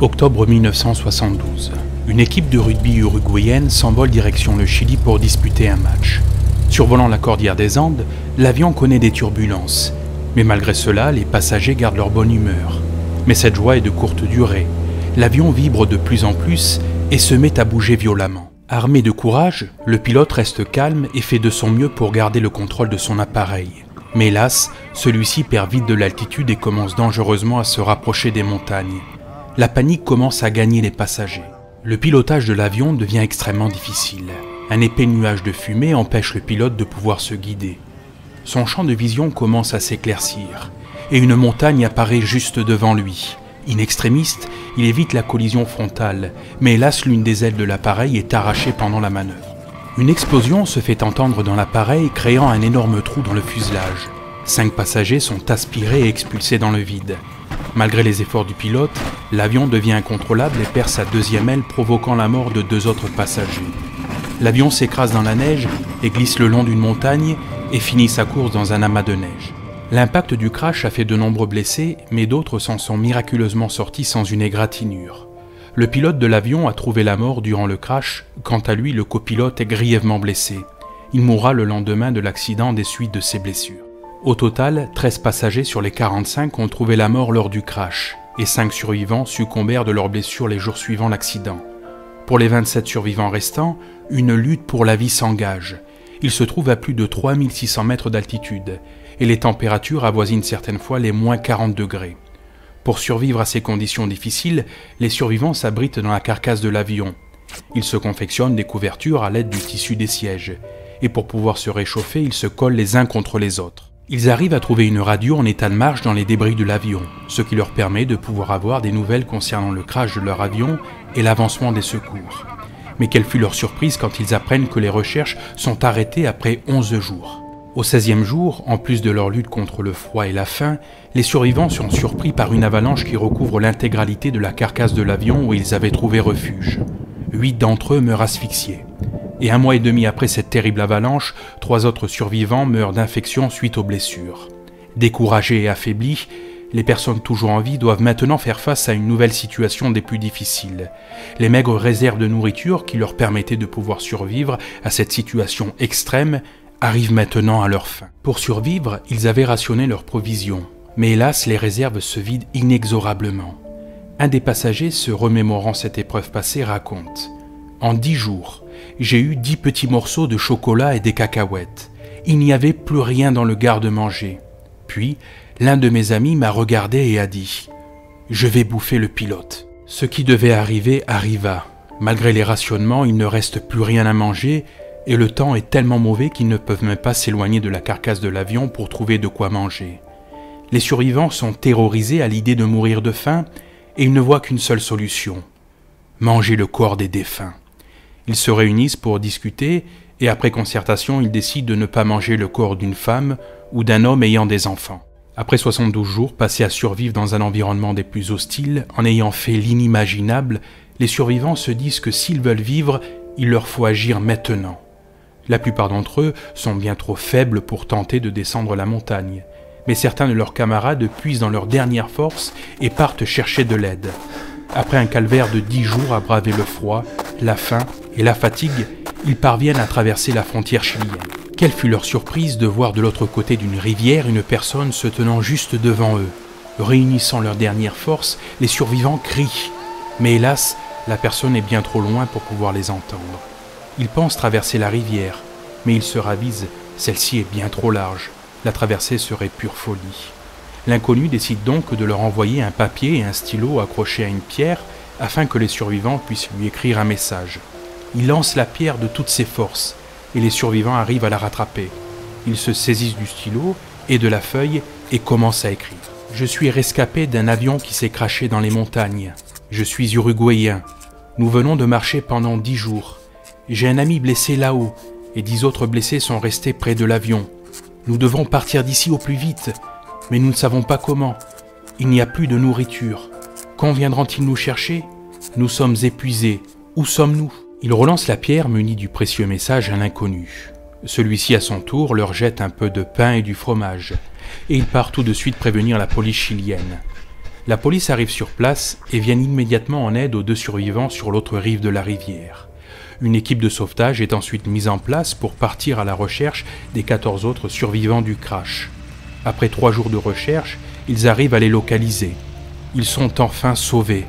Octobre 1972. Une équipe de rugby uruguayenne s'envole direction le Chili pour disputer un match. Survolant la cordillère des Andes, l'avion connaît des turbulences. Mais malgré cela, les passagers gardent leur bonne humeur. Mais cette joie est de courte durée. L'avion vibre de plus en plus et se met à bouger violemment. Armé de courage, le pilote reste calme et fait de son mieux pour garder le contrôle de son appareil. Mais hélas, celui-ci perd vite de l'altitude et commence dangereusement à se rapprocher des montagnes. La panique commence à gagner les passagers. Le pilotage de l'avion devient extrêmement difficile. Un épais nuage de fumée empêche le pilote de pouvoir se guider. Son champ de vision commence à s'éclaircir et une montagne apparaît juste devant lui. In extremis, il évite la collision frontale, mais hélas l'une des ailes de l'appareil est arrachée pendant la manœuvre. Une explosion se fait entendre dans l'appareil, créant un énorme trou dans le fuselage. 5 passagers sont aspirés et expulsés dans le vide. Malgré les efforts du pilote, l'avion devient incontrôlable et perd sa deuxième aile, provoquant la mort de 2 autres passagers. L'avion s'écrase dans la neige et glisse le long d'une montagne et finit sa course dans un amas de neige. L'impact du crash a fait de nombreux blessés, mais d'autres s'en sont miraculeusement sortis sans une égratignure. Le pilote de l'avion a trouvé la mort durant le crash, quant à lui, le copilote est grièvement blessé. Il mourra le lendemain de l'accident des suites de ses blessures. Au total, 13 passagers sur les 45 ont trouvé la mort lors du crash, et 5 survivants succombèrent de leurs blessures les jours suivant l'accident. Pour les 27 survivants restants, une lutte pour la vie s'engage. Ils se trouvent à plus de 3600 mètres d'altitude, et les températures avoisinent certaines fois les moins 40 degrés. Pour survivre à ces conditions difficiles, les survivants s'abritent dans la carcasse de l'avion. Ils se confectionnent des couvertures à l'aide du tissu des sièges, et pour pouvoir se réchauffer, ils se collent les uns contre les autres. Ils arrivent à trouver une radio en état de marche dans les débris de l'avion, ce qui leur permet de pouvoir avoir des nouvelles concernant le crash de leur avion et l'avancement des secours. Mais quelle fut leur surprise quand ils apprennent que les recherches sont arrêtées après 11 jours. Au 16e jour, en plus de leur lutte contre le froid et la faim, les survivants sont surpris par une avalanche qui recouvre l'intégralité de la carcasse de l'avion où ils avaient trouvé refuge. 8 d'entre eux meurent asphyxiés. Et 1 mois et demi après cette terrible avalanche, 3 autres survivants meurent d'infection suite aux blessures. Découragés et affaiblis, les personnes toujours en vie doivent maintenant faire face à une nouvelle situation des plus difficiles. Les maigres réserves de nourriture qui leur permettaient de pouvoir survivre à cette situation extrême arrivent maintenant à leur fin. Pour survivre, ils avaient rationné leurs provisions, mais hélas les réserves se vident inexorablement. Un des passagers, se remémorant cette épreuve passée, raconte « En 10 jours, j'ai eu 10 petits morceaux de chocolat et des cacahuètes. Il n'y avait plus rien dans le garde-manger. Puis, l'un de mes amis m'a regardé et a dit « Je vais bouffer le pilote ». Ce qui devait arriver arriva. Malgré les rationnements, il ne reste plus rien à manger et le temps est tellement mauvais qu'ils ne peuvent même pas s'éloigner de la carcasse de l'avion pour trouver de quoi manger. Les survivants sont terrorisés à l'idée de mourir de faim et ils ne voient qu'une seule solution : manger le corps des défunts. Ils se réunissent pour discuter et après concertation, ils décident de ne pas manger le corps d'une femme ou d'un homme ayant des enfants. Après 72 jours passés à survivre dans un environnement des plus hostiles, en ayant fait l'inimaginable, les survivants se disent que s'ils veulent vivre, il leur faut agir maintenant. La plupart d'entre eux sont bien trop faibles pour tenter de descendre la montagne, mais certains de leurs camarades puisent dans leur dernière force et partent chercher de l'aide. Après un calvaire de 10 jours à braver le froid, la faim et la fatigue, ils parviennent à traverser la frontière chilienne. Quelle fut leur surprise de voir de l'autre côté d'une rivière une personne se tenant juste devant eux. Réunissant leurs dernières forces, les survivants crient. Mais hélas, la personne est bien trop loin pour pouvoir les entendre. Ils pensent traverser la rivière, mais ils se ravisent, celle-ci est bien trop large. La traversée serait pure folie. L'inconnu décide donc de leur envoyer un papier et un stylo accrochés à une pierre afin que les survivants puissent lui écrire un message. Il lance la pierre de toutes ses forces et les survivants arrivent à la rattraper. Ils se saisissent du stylo et de la feuille et commencent à écrire. « Je suis rescapé d'un avion qui s'est crashé dans les montagnes. Je suis uruguayen. Nous venons de marcher pendant 10 jours. J'ai un ami blessé là-haut et 10 autres blessés sont restés près de l'avion. Nous devons partir d'ici au plus vite, mais nous ne savons pas comment. Il n'y a plus de nourriture. Quand viendront-ils nous chercher? Nous sommes épuisés. Où sommes-nous » Ils relancent la pierre munie du précieux message à l'inconnu. Celui-ci, à son tour, leur jette un peu de pain et du fromage, et il part tout de suite prévenir la police chilienne. La police arrive sur place et vient immédiatement en aide aux 2 survivants sur l'autre rive de la rivière. Une équipe de sauvetage est ensuite mise en place pour partir à la recherche des 14 autres survivants du crash. Après 3 jours de recherche, ils arrivent à les localiser. Ils sont enfin sauvés.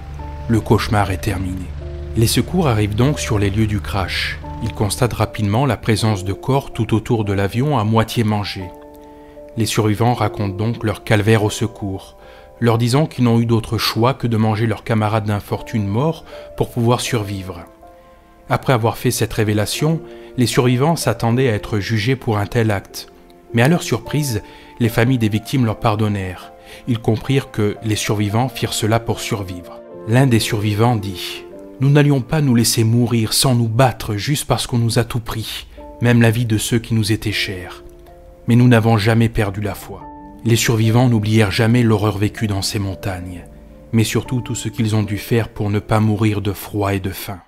Le cauchemar est terminé. Les secours arrivent donc sur les lieux du crash. Ils constatent rapidement la présence de corps tout autour de l'avion à moitié mangés. Les survivants racontent donc leur calvaire au secours, leur disant qu'ils n'ont eu d'autre choix que de manger leurs camarades d'infortune morts pour pouvoir survivre. Après avoir fait cette révélation, les survivants s'attendaient à être jugés pour un tel acte. Mais à leur surprise, les familles des victimes leur pardonnèrent. Ils comprirent que les survivants firent cela pour survivre. L'un des survivants dit « Nous n'allions pas nous laisser mourir sans nous battre juste parce qu'on nous a tout pris, même la vie de ceux qui nous étaient chers. Mais nous n'avons jamais perdu la foi. » Les survivants n'oublièrent jamais l'horreur vécue dans ces montagnes, mais surtout tout ce qu'ils ont dû faire pour ne pas mourir de froid et de faim.